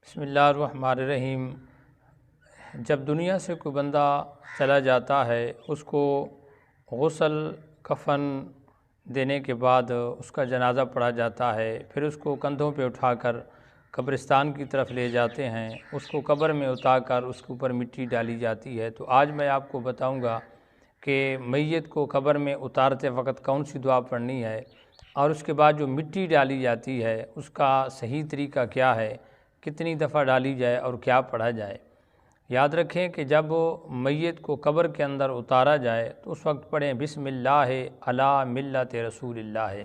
بسم اللہ الرحمن الرحیم۔ جب دنیا سے کوئی بندہ چلا جاتا ہے، اس کو غسل کفن دینے کے بعد اس کا جنازہ پڑھا جاتا ہے، پھر اس کو کندھوں پہ اٹھا کر قبرستان کی طرف لے جاتے ہیں، اس کو قبر میں اتار کر اس کے اوپر مٹی ڈالی جاتی ہے۔ تو آج میں آپ کو بتاؤں گا کہ میت کو قبر میں اتارتے وقت کون سی دعا پڑھنی ہے، اور اس کے بعد جو مٹی ڈالی جاتی ہے اس کا صحیح طریقہ کیا ہے، کتنی دفعہ ڈالی جائے اور کیا پڑھا جائے۔ یاد رکھیں کہ جب میت کو قبر کے اندر اتارا جائے تو اس وقت پڑھیں بسم اللہ علی ملت رسول اللہ،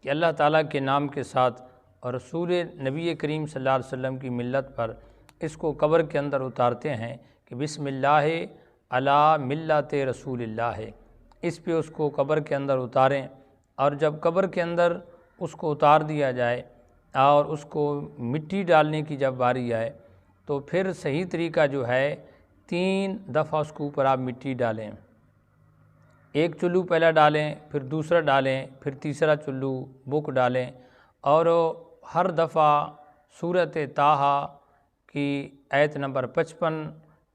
کہ اللہ تعالیٰ کے نام کے ساتھ اور رسول نبی کریم صلی اللہ علیہ وسلم کی ملت پر اس کو قبر کے اندر اتارتے ہیں کہ بسم اللہ علی ملت رسول اللہ، اس پہ اس کو قبر کے اندر اتاریں۔ اور جب قبر کے اندر اس کو اتار دیا جائے اور اس کو مٹی ڈالنے کی جب باری آئے تو پھر صحیح طریقہ جو ہے 3 دفعہ اس کے اوپر آپ مٹی ڈالیں۔ ایک چلو پہلا ڈالیں، پھر دوسرا ڈالیں، پھر تیسرا چلو بک ڈالیں، اور ہر دفعہ سورۃ طٰہٰ کی آیت نمبر 55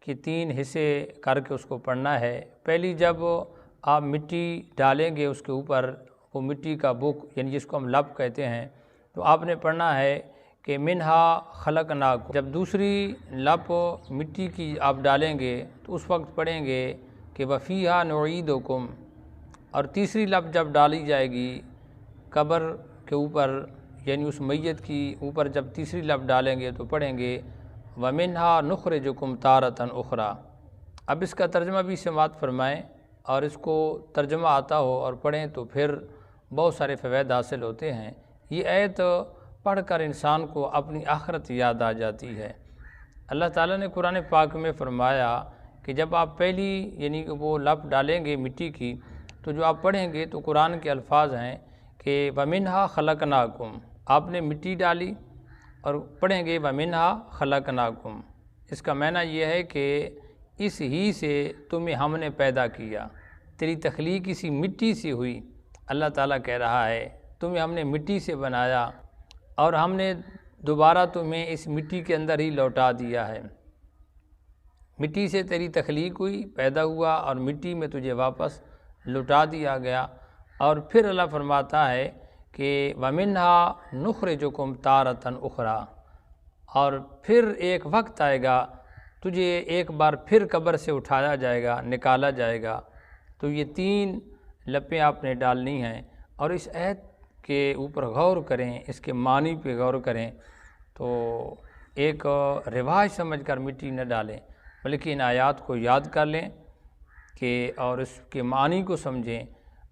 کے 3 حصے کر کے اس کو پڑھنا ہے۔ پہلی جب آپ مٹی ڈالیں گے اس کے اوپر، وہ مٹی کا بک یعنی جس کو ہم لب کہتے ہیں، تو آپ نے پڑھنا ہے کہ منہا خلقناکم۔ جب دوسری لپ مٹی کی آپ ڈالیں گے تو اس وقت پڑھیں گے کہ وفیہا نعیدکم، اور تیسری لپ جب ڈالی جائے گی قبر کے اوپر یعنی اس میت کی اوپر جب تیسری لپ ڈالیں گے تو پڑھیں گے ومنہا نخرجکم تارۃ اخری۔ اب اس کا ترجمہ بھی سماعت فرمائیں، اور اس کو ترجمہ آتا ہو اور پڑھیں تو پھر بہت سارے فوائد حاصل ہوتے ہیں۔ یہ آیت پڑھ کر انسان کو اپنی آخرت یاد آ جاتی ہے۔ اللہ تعالیٰ نے قرآن پاک میں فرمایا کہ جب آپ پہلی یعنی کہ وہ لپ ڈالیں گے مٹی کی تو جو آپ پڑھیں گے تو قرآن کے الفاظ ہیں کہ وَمِنْهَا خَلَقْنَاكُمْ، آپ نے مٹی ڈالی اور پڑھیں گے وَمِنْهَا خَلَقْنَاكُمْ۔ اس کا معنی یہ ہے کہ اس ہی سے تمہیں ہم نے پیدا کیا، تیری تخلیق اسی مٹی سے ہوئی۔ اللہ تعالیٰ کہہ رہا ہے تمہیں ہم نے مٹی سے بنایا اور ہم نے دوبارہ تمہیں اس مٹی کے اندر ہی لوٹا دیا ہے۔ مٹی سے تیری تخلیق ہوئی، پیدا ہوا، اور مٹی میں تجھے واپس لوٹا دیا گیا۔ اور پھر اللہ فرماتا ہے کہ وَمِنْهَا نُخْرِجُكُمْ تَارَةً أُخْرَىٰ، اور پھر ایک وقت آئے گا تجھے ایک بار پھر قبر سے اٹھایا جائے گا، نکالا جائے گا۔ تو یہ 3 لپیں آپ نے ڈالنی ہیں، اور اس آیت کے اوپر غور کریں، اس کے معنی پہ غور کریں، تو ایک رواج سمجھ کر مٹی نہ ڈالیں بلکہ ان آیات کو یاد کر لیں کہ اور اس کے معنی کو سمجھیں۔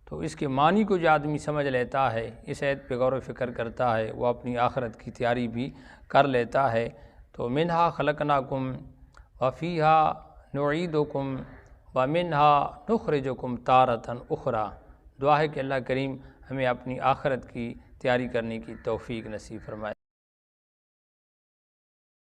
تو اس کے معنی کو جو آدمی سمجھ لیتا ہے، اس آیت پہ غور و فکر کرتا ہے، وہ اپنی آخرت کی تیاری بھی کر لیتا ہے۔ تو منہا خلقناکم وفیہا نعیدکم ومنہا نخرجکم تارۃ اخری۔ دعا ہے کہ اللہ کریم ہمیں اپنی آخرت کی تیاری کرنے کی توفیق نصیب فرمائے۔